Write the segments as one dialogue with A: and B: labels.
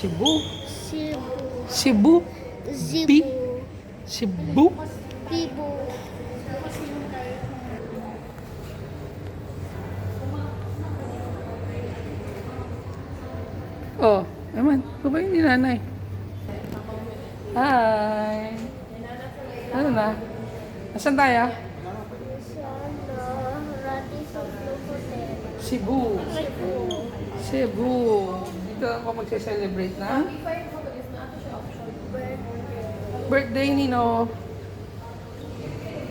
A: Cebu.
B: Cebu.
A: Cebu.
B: Cebu.
A: Cebu.
B: Cebu.
A: Oh, naman. Babae ni nanay. Hi. Ano na? Asan tayo? Cebu.
B: Cebu.
A: Cebu. Dito ako magse-celebrate na. Birthday ni No.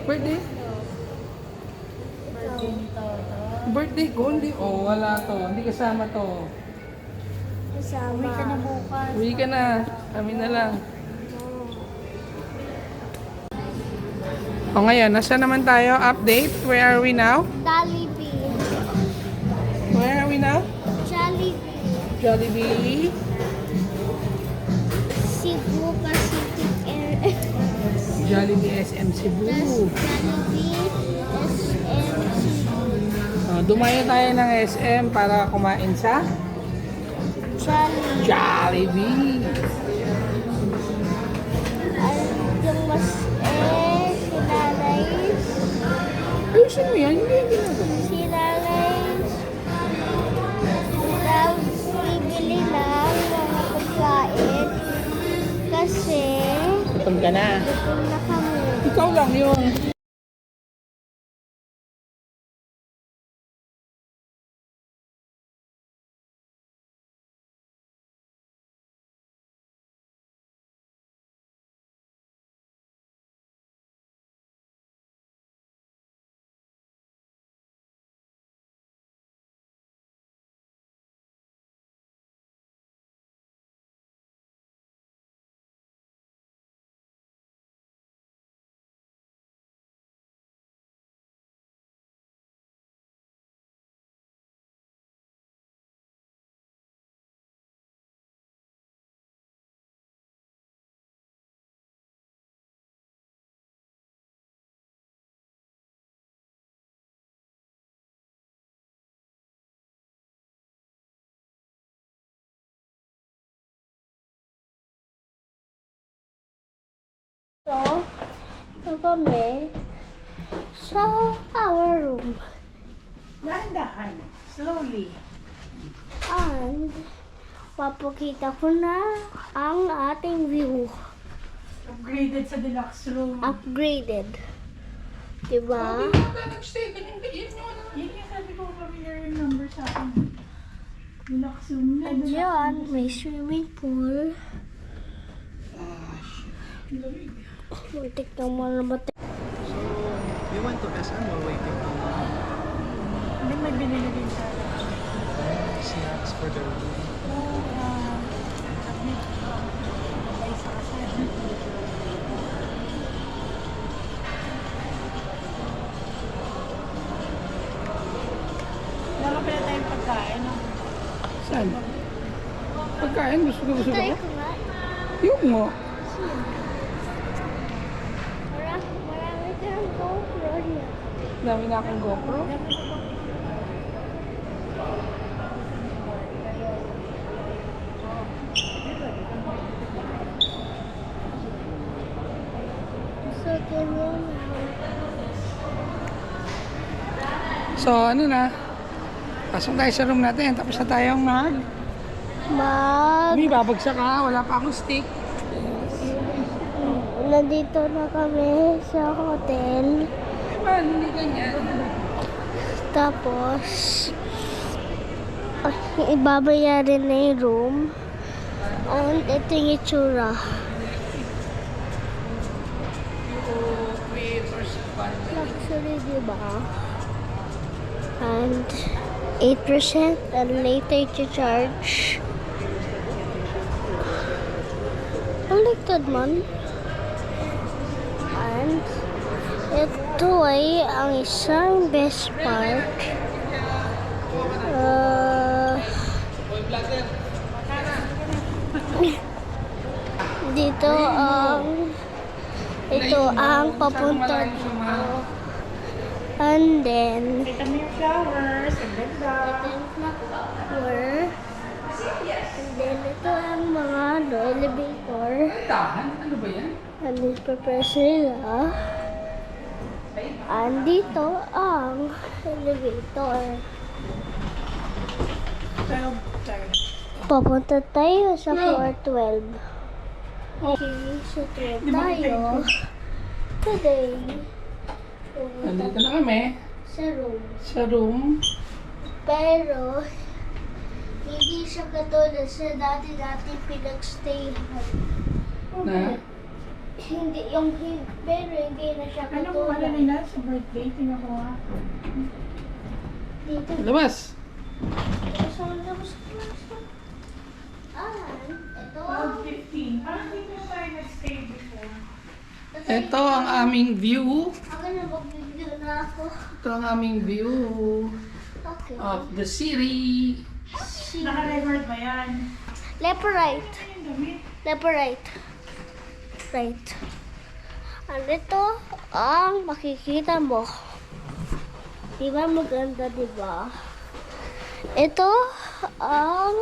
A: Birthday? Birthday ko? Hindi. Oh, wala to. Hindi kasama to.
B: Uwi ka na bukas.
A: Uwi ka na. Kami na lang. O ngayon, nasa naman tayo? Update? Where are we now?
B: Jollibee.
A: Where are we now?
B: Jollibee.
A: Jollibee.
B: Cebu Pacific Air.
A: Jollibee SM Cebu.
B: Jollibee SM Cebu.
A: Dumayo tayo ng SM para kumain sa
B: Jollibee.
A: Jollibee.
B: Yung mas sinalays.
A: Ayusin mo yan, hindi yung ginagawa.
B: Sinalays. Bibili lang mga pagkain. Kasi
A: Gutom ka na.
B: gutom na kami.
A: Ikaw lang yun.
B: So, kami sa our room.
A: Dahan-dahan. Slowly.
B: And papakita ko na ang ating view.
A: Upgraded sa deluxe room.
B: Upgraded. Diba?
A: Nag-stay. Ganyan yun.
C: Yun yung sabi ko familiar yung number sa akin. Deluxe room na.
B: Diyan, may swimming pool. Muntik na mga namatay.
D: So, we went to SM while waiting.
C: Hindi may binili din sa
D: Snacks for the room.
C: Wala pala tayong pagkain. No?
A: Saan? Pagkain, gusto ko.
B: Tayo ko nga.
A: Yung mo.
B: Marami kang GoPro niya.
A: Dami na akong GoPro.
B: So, ganyan na.
A: So, ano na? Pasok tayo sa room natin. Tapos na tayong Hindi, babagsak ka. Wala pa akong stick.
B: Nandito na kami sa hotel.
A: Man, hindi ganyan.
B: Tapos, ibabayarin na yung room. And ito yung itsura. Luxury, diba? And 8% and later charge. Baliktad man. And ito ay ang isang best part. Dito ito ang papunta dito. And then
C: Kita mo yung flowers. Ang ganda.
B: ito yung flower. And then ito ang mga
A: Dahan? Ano ba yan?
B: Prepare sila. Andito ang elevator. Papunta tayo sa floor 12. Okay, so 12 tayo. Today, pupunta
A: Nandito na kami
B: sa room.
A: sa room.
B: Pero, hindi siya katulad sa dati-dati pinagstayan.
A: Na?
B: Pero hindi na siya
C: Anong wala
B: katulad.
C: nila sa birthday? Tingnan ko nga.
B: Dito.
A: Labas.
B: Sa labas ko lang siya. Ito.
C: 12:15. Parang dito tayo nag-stay before.
A: Ito ang aming view.
B: Ako na magbibigyo na ako.
A: Ito ang aming view
B: Okay.
A: of the city.
C: Naka-record ba yan?
B: Left or right?
C: Ano yung damit?
B: Left or right? Right. Ito ang makikita mo. Diba maganda, diba? Ito ang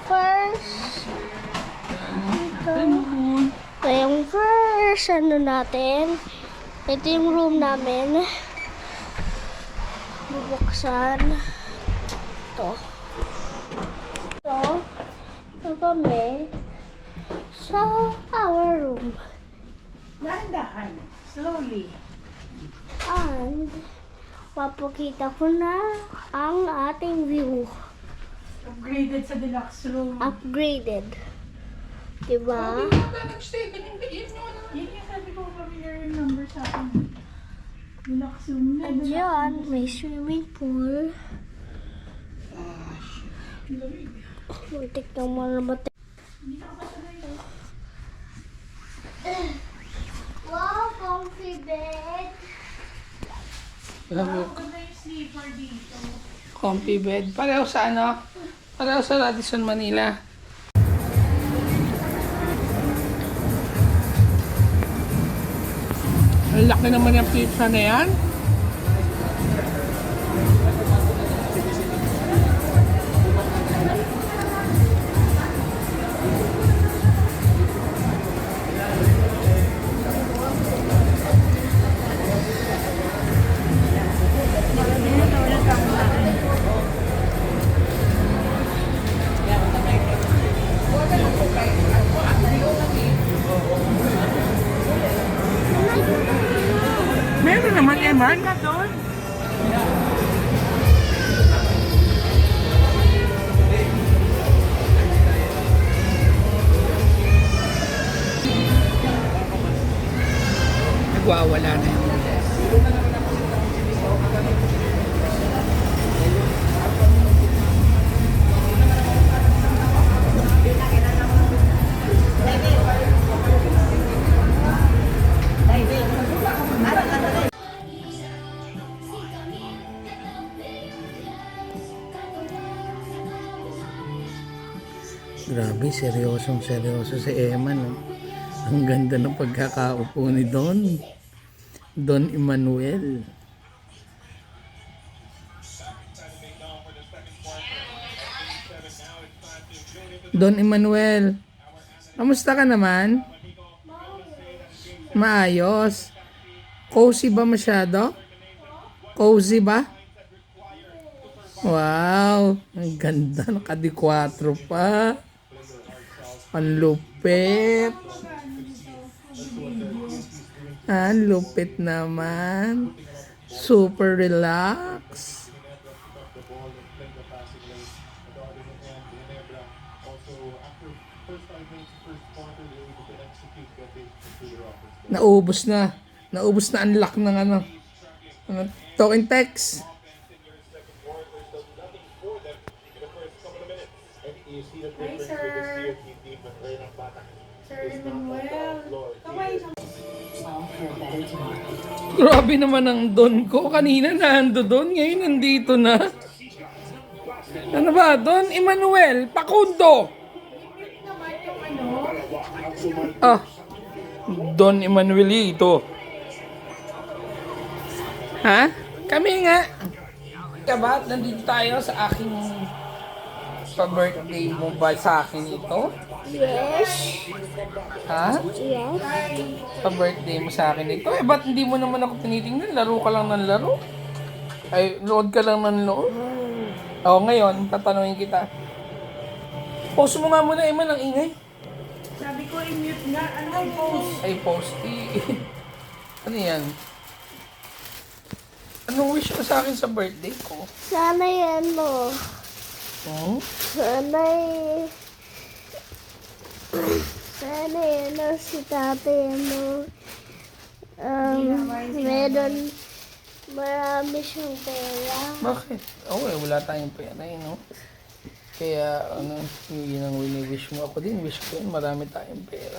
B: first. Ito yung first ano natin. Ito yung room namin. Bubuksan. Ito. Ito kami sa our room.
C: Dahan-dahan. Slowly.
B: And mapakita ko na ang ating view.
C: Upgraded sa deluxe room.
B: Upgraded. Diba?
A: Nag-stay. Ganyan yun.
C: Yun yung sabi ko familiar yung number sa akin. Deluxe room na.
B: Diyan, may swimming pool. Muntik na malamatay. Wow, comfy bed.
C: Maganda yung sleeper dito.
A: Comfy bed. Pareho sa ano? Pareho sa Radisson, Manila. Ang laki naman yung pizza na yan. Meron naman, Eman.
C: Ka doon?
A: Nagwawala na yun. Grabe, seryosong seryoso si Emma, no? Ang ganda ng pagkakaupo ni Don. Don Emmanuel. Don Emmanuel, kamusta ka naman? Maayos. Cozy ba masyado? Cozy ba? Wow, ang ganda, naka-D4 pa. Ang lupit. Ang lupit naman. Super relax. Naubos na. Naubos na ang lock ng ano. Talking text.
C: Hi, sir. Sir Emmanuel. Kamay sa...
A: Grabe naman ang Don ko. Kanina nando doon. Ngayon nandito na. Ano ba? Don Emmanuel. Pakundo.
C: Naman yung ano.
A: Ah. Don Emmanuelito. Ha? Kami nga. Kabat, nandito tayo sa aking Pa-birthday mo ba sa akin ito?
B: Yes.
A: Ha?
B: Yes.
A: Pa-birthday mo sa akin ito? Eh, ba't hindi mo naman ako tinitingnan? Laro ka lang ng laro? Ay, load ka lang ng load? Oo, ngayon, tatanungin kita. Post mo nga muna, Eman, ang ingay.
C: Sabi ko, i-mute nga. Ano post?
A: Ay, post. Ano yan? Anong wish mo sa akin sa birthday ko?
B: Sana yan mo. Sana yan o si tatay mo. Meron marami siyang pera.
A: Bakit? Oo, wala tayong pera, no? Kaya, yun ang wini-wish mo. Ako din, wish ko yun, marami tayong pera.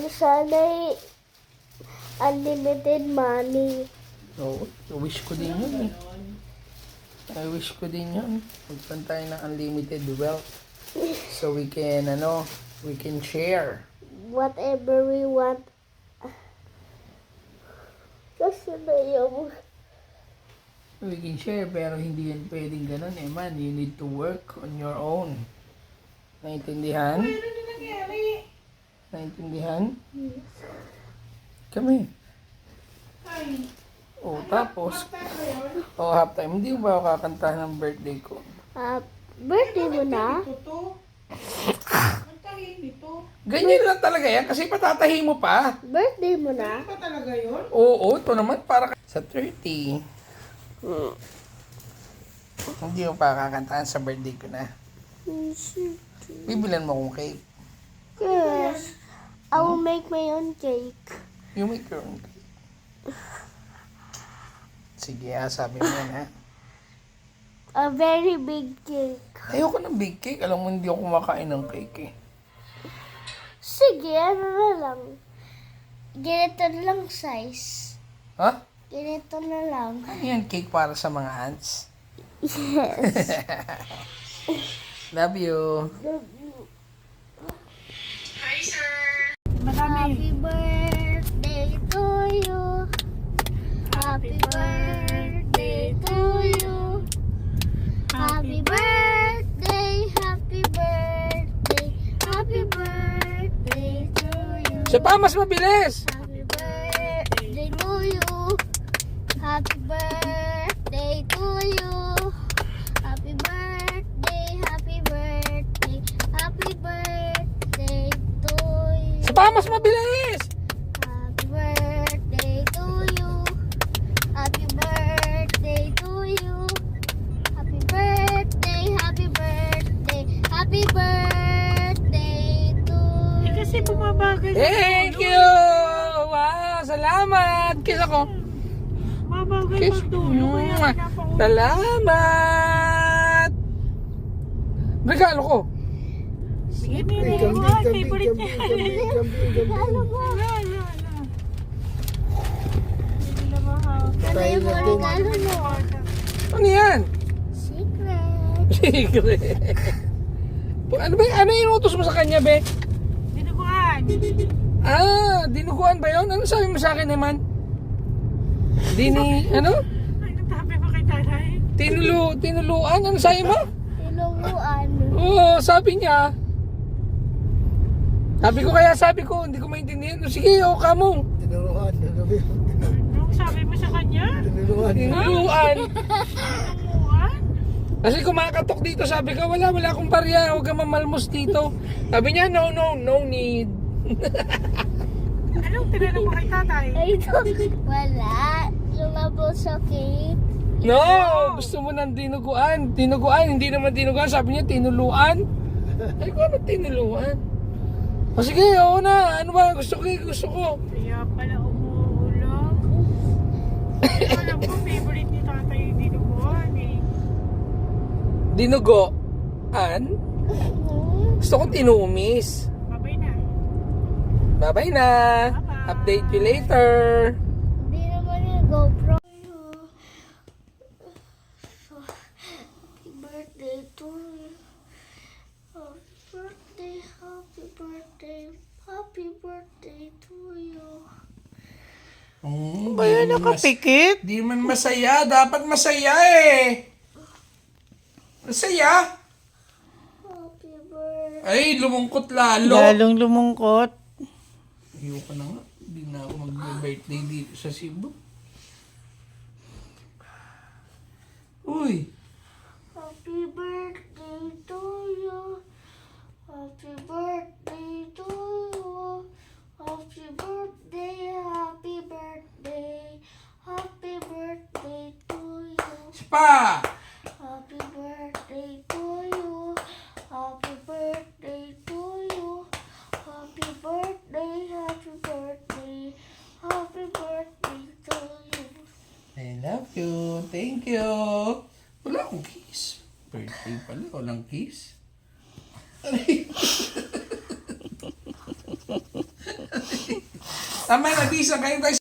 B: Sana unlimited money.
A: Oo, wish ko din yun, eh. I wish ko din yun. Magpan tayo ng unlimited wealth. So we can, we can share.
B: Whatever we want. Kasi na yung
A: We can share, pero hindi yan pwedeng ganun, eh, man. You need to work on your own. Naintindihan?
C: Ano na nangyari?
A: Naintindihan? Kami.
C: Ay,
A: Tapos,
C: tayo yun.
A: halftime. Hindi mo ba ako kakantahan ng birthday ko?
B: birthday mo na?
C: Ito to. Kantahin nito.
A: Ganyan lang talaga yan, kasi patatahi mo pa.
B: Birthday mo na?
C: Ano pa talaga yun?
A: Oo, ito naman para sa 30. Hindi mo pa kakantahan sa birthday ko na. Bibilan mo akong cake.
B: Yes. I will make my own cake.
A: You make your own cake. Sige, sabi mo yan, ha?
B: A very big cake.
A: Ayoko ng big cake. Alam mo, hindi ako kumakain ng cake, eh.
B: Sige, ano na lang. Ganito na lang size.
A: Ha?
B: Ganito na lang.
A: Ano yan, cake para sa mga ants?
B: Yes.
A: Love you.
B: Happy birthday to you. Happy birthday to you. Happy birthday, happy birthday, happy birthday to you.
A: Siya pa, mas mabilis!
B: Happy birthday to you. Happy birthday to you. Happy birthday, happy birthday, happy birthday to you.
A: Siya pa, mas mabilis!
B: Happy birthday to you. Happy birthday to you. Happy birthday, happy birthday, happy birthday to you.
C: Eh kasi bumabagay.
A: Thank you! Wow, salamat! Kiss ako.
C: Bumabagay
A: Kiss.
C: magdulo. Kaya
A: Mwah.
C: pinapaulit.
A: Salamat! Regalo ko.
C: Sige, Miri. Ay, favorite niya.
B: Regalo mo.
C: Ala. Hindi na mahal.
B: Ano yung mga regalo mo?
A: Ano yan?
B: Secret.
A: Secret. Ano yung inutos mo sa kanya, be?
C: Dinuguan.
A: Dinuguan ba yun? Ano sabi mo sa akin naman? Ano?
C: Ay, nagtabi mo kay tatay.
A: Tinuluan? Ano sabi mo?
B: Tinunguan.
A: Oo, sabi niya. Sabi ko, hindi ko maintindihan. Sige, kamo.
C: Anong sabi mo sa kanya?
A: Tinuluan.
C: Dinuguan?
A: Kasi kumakatok dito, sabi ko, wala akong barya, huwag kang mamalmos dito. Sabi niya, no need.
C: Anong tinanong mo kay tatay?
B: Ay, wala. Yung abo sa cake.
A: No, gusto mo ng dinuguan. Dinuguan, hindi naman dinuguan, sabi niya, tinuluan. Ay, ko ano tinuluan? O sige, oo na, ano ba, gusto ko.
C: Kaya pala umuulam. Alam ko, favorite ni tatay yung dinuguan eh.
A: Dinuguan? Gusto ko tinumis.
C: Babay na.
A: Bye-bye na.
C: Bye-bye.
A: Update you later.
B: Hindi naman yung GoPro. Happy birthday to you. Happy birthday to you.
C: Kaya nakapikit?
A: Di man masaya. Dapat masaya eh. Masaya. Ay, lumungkot lalo.
C: Lalong lumungkot.
A: Ayoko na nga. Hindi na ako mag-birthday dito sa Cebu. Uy.
B: Happy birthday to you. Happy birthday to you. Happy birthday, happy birthday. Happy birthday to you.
A: Spa!
B: Happy birthday to you. Happy birthday to you. Happy birthday, happy birthday. Happy birthday to you.
A: I love you. Thank you. Wala akong kiss. Birthday pala. Walang kiss. Tama na, Bisa. Kain tayo